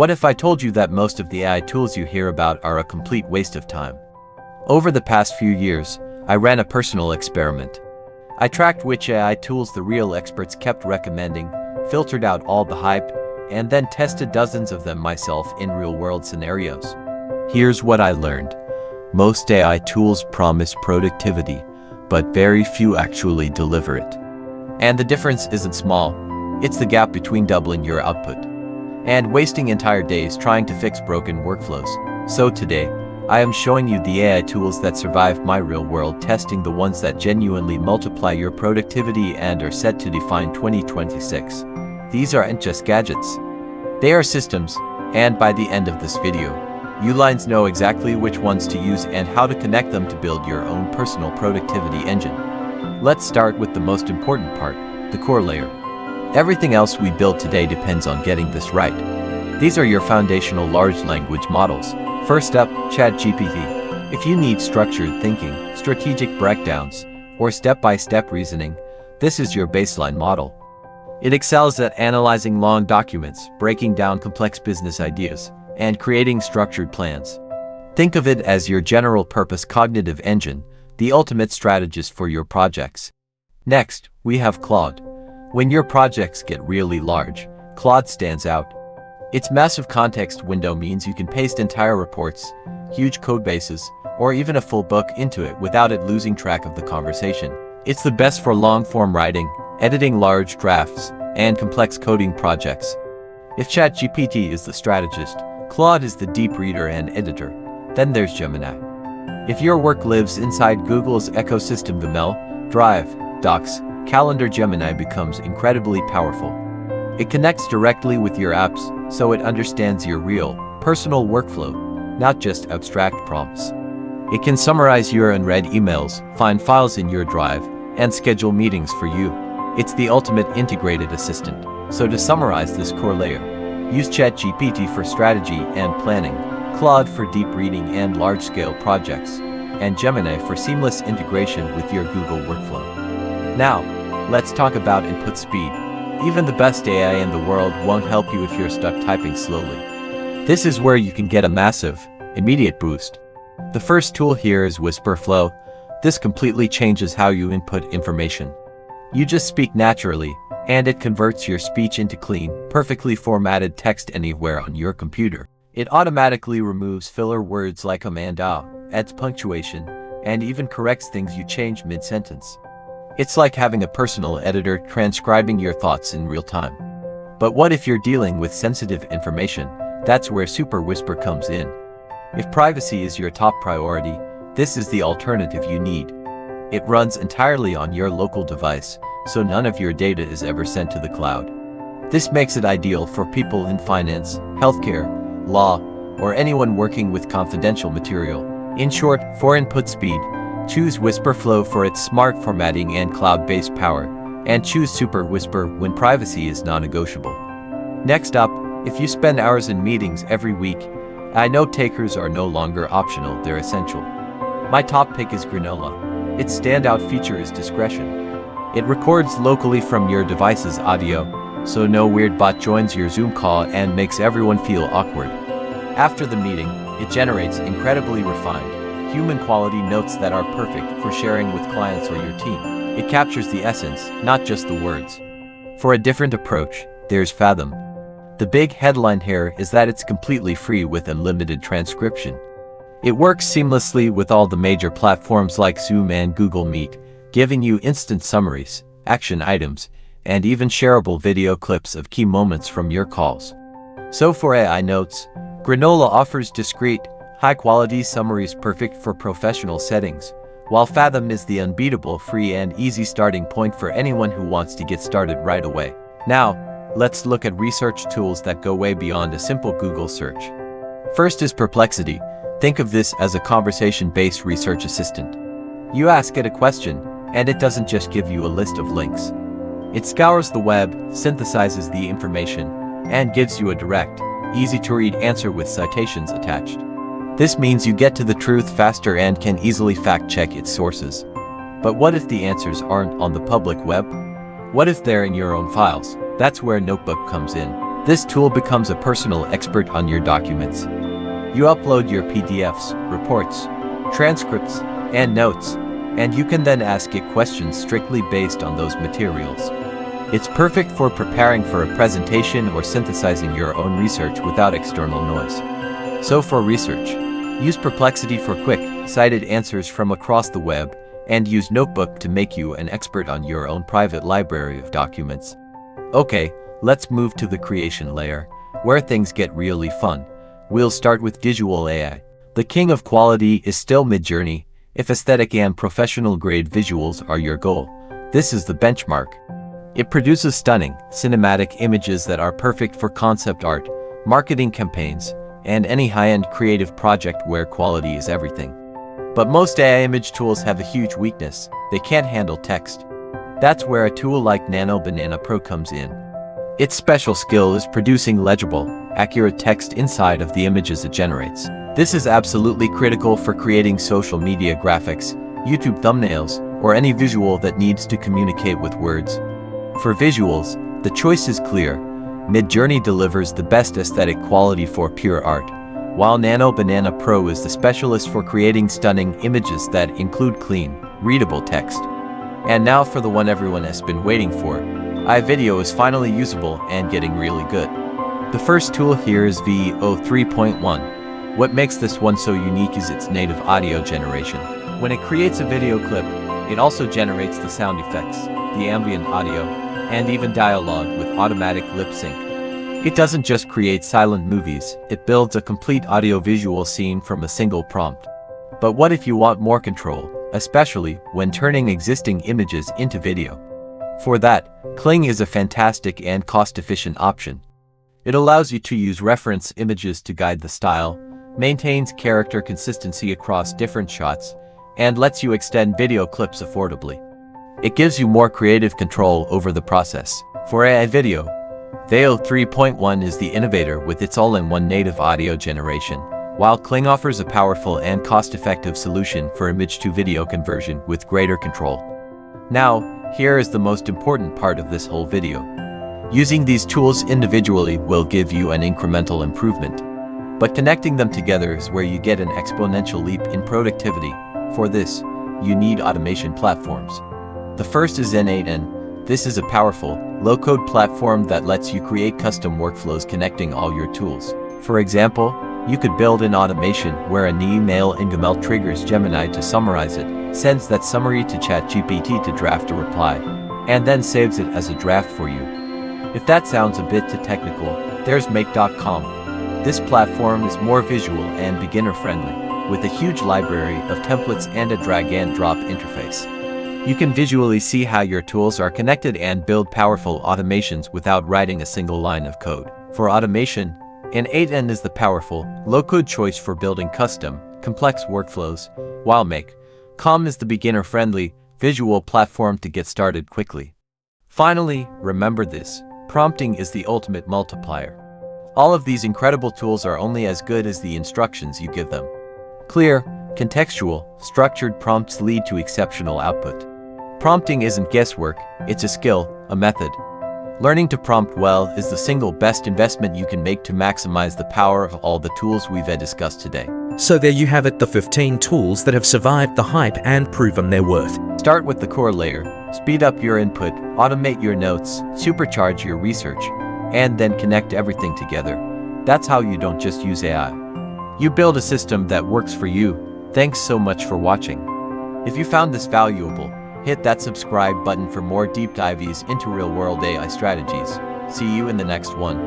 What if I told you that most of the AI tools you hear about are a complete waste of time? Over the past few years, I ran a personal experiment. I tracked which AI tools the real experts kept recommending, filtered out all the hype, and then tested dozens of them myself in real-world scenarios. Here's what I learned. Most AI tools promise productivity, but very few actually deliver it. And the difference isn't small. It's the gap between doubling your output and wasting entire days trying to fix broken workflows. So today, I am showing you the AI tools that survived my real-world testing, the ones that genuinely multiply your productivity and are set to define 2026. These aren't just gadgets. They are systems, and by the end of this video, you lines know exactly which ones to use and how to connect them to build your own personal productivity engine. Let's start with the most important part, the core layer. Everything else we build today depends on getting this right. These are your foundational large language models. First up, ChatGPT. If you need structured thinking, strategic breakdowns, or step-by-step reasoning, this is your baseline model. It excels at analyzing long documents, breaking down complex business ideas, and creating structured plans. Think of it as your general-purpose cognitive engine, the ultimate strategist for your projects. Next, we have Claude. When your projects get really large, Claude stands out. Its massive context window means you can paste entire reports, huge code bases, or even a full book into it without it losing track of the conversation. It's the best for long-form writing, editing large drafts, and complex coding projects. If ChatGPT is the strategist, Claude is the deep reader and editor. Then there's Gemini. If your work lives inside Google's ecosystem, the Mail, Drive, Docs, Calendar, Gemini becomes incredibly powerful. It connects directly with your apps, so it understands your real, personal workflow, not just abstract prompts. It can summarize your unread emails, find files in your drive, and schedule meetings for you. It's the ultimate integrated assistant. So to summarize this core layer, use ChatGPT for strategy and planning, Claude for deep reading and large-scale projects, and Gemini for seamless integration with your Google workflow. Now, let's talk about input speed. Even the best AI in the world won't help you if you're stuck typing slowly. This is where you can get a massive, immediate boost. The first tool here is Whisper Flow. This completely changes how you input information. You just speak naturally, and it converts your speech into clean, perfectly formatted text anywhere on your computer. It automatically removes filler words like adds punctuation, and even corrects things you change mid-sentence. It's like having a personal editor transcribing your thoughts in real time. But what if you're dealing with sensitive information? That's where Super Whisper comes in. If privacy is your top priority, this is the alternative you need. It runs entirely on your local device, so none of your data is ever sent to the cloud. This makes it ideal for people in finance, healthcare, law, or anyone working with confidential material. In short, for input speed, choose Whisper Flow for its smart formatting and cloud-based power, and choose Super Whisper when privacy is non-negotiable. Next up, if you spend hours in meetings every week, I know takers are no longer optional, they're essential. My top pick is Granola. Its standout feature is discretion. It records locally from your device's audio, so no weird bot joins your Zoom call and makes everyone feel awkward. After the meeting, it generates incredibly refined, human-quality notes that are perfect for sharing with clients or your team. It captures the essence, not just the words. For a different approach, there's Fathom. The big headline here is that it's completely free with unlimited transcription. It works seamlessly with all the major platforms like Zoom and Google Meet, giving you instant summaries, action items, and even shareable video clips of key moments from your calls. So for AI notes, Granola offers discrete, high-quality summaries perfect for professional settings, while Fathom is the unbeatable free and easy starting point for anyone who wants to get started right away. Now, let's look at research tools that go way beyond a simple Google search. First is Perplexity. Think of this as a conversation-based research assistant. You ask it a question, and it doesn't just give you a list of links. It scours the web, synthesizes the information, and gives you a direct, easy-to-read answer with citations attached. This means you get to the truth faster and can easily fact-check its sources. But what if the answers aren't on the public web? What if they're in your own files? That's where Notebook comes in. This tool becomes a personal expert on your documents. You upload your PDFs, reports, transcripts, and notes, and you can then ask it questions strictly based on those materials. It's perfect for preparing for a presentation or synthesizing your own research without external noise. So for research, use Perplexity for quick, cited answers from across the web, and use Notebook to make you an expert on your own private library of documents. Okay, let's move to the creation layer, where things get really fun. We'll start with visual AI. The king of quality is still Midjourney. If aesthetic and professional-grade visuals are your goal, this is the benchmark. It produces stunning, cinematic images that are perfect for concept art, marketing campaigns, and any high-end creative project where quality is everything. But most AI image tools have a huge weakness: they can't handle text. That's where a tool like Nano Banana Pro comes in. Its special skill is producing legible, accurate text inside of the images it generates. This is absolutely critical for creating social media graphics, YouTube thumbnails, or any visual that needs to communicate with words. For visuals, the choice is clear. Midjourney delivers the best aesthetic quality for pure art, while Nano Banana Pro is the specialist for creating stunning images that include clean, readable text. And now for the one everyone has been waiting for. iVideo is finally usable and getting really good. The first tool here is VO 3.1. What makes this one so unique is its native audio generation. When it creates a video clip, it also generates the sound effects, the ambient audio, and even dialogue with automatic lip sync. It doesn't just create silent movies, it builds a complete audio-visual scene from a single prompt. But what if you want more control, especially when turning existing images into video? For that, Kling is a fantastic and cost-efficient option. It allows you to use reference images to guide the style, maintains character consistency across different shots, and lets you extend video clips affordably. It gives you more creative control over the process. For AI video, VO 3.1 is the innovator with its all-in-one native audio generation, while Kling offers a powerful and cost-effective solution for image-to-video conversion with greater control. Now, here is the most important part of this whole video. Using these tools individually will give you an incremental improvement, but connecting them together is where you get an exponential leap in productivity. For this, you need automation platforms. The first is N8N. This is a powerful, low-code platform that lets you create custom workflows connecting all your tools. For example, you could build an automation where an email in triggers Gemini to summarize it, sends that summary to ChatGPT to draft a reply, and then saves it as a draft for you. If that sounds a bit too technical, there's Make.com. This platform is more visual and beginner-friendly, with a huge library of templates and a drag-and-drop interface. You can visually see how your tools are connected and build powerful automations without writing a single line of code. For automation, N8N is the powerful, low-code choice for building custom, complex workflows, while Make.com is the beginner-friendly, visual platform to get started quickly. Finally, remember this: prompting is the ultimate multiplier. All of these incredible tools are only as good as the instructions you give them. Clear, contextual, structured prompts lead to exceptional output. Prompting isn't guesswork, it's a skill, a method. Learning to prompt well is the single best investment you can make to maximize the power of all the tools we've discussed today. So there you have it, the 15 tools that have survived the hype and proven their worth. Start with the core layer, speed up your input, automate your notes, supercharge your research, and then connect everything together. That's how you don't just use AI. You build a system that works for you. Thanks so much for watching. If you found this valuable, hit that subscribe button for more deep dives into real-world AI strategies. See you in the next one.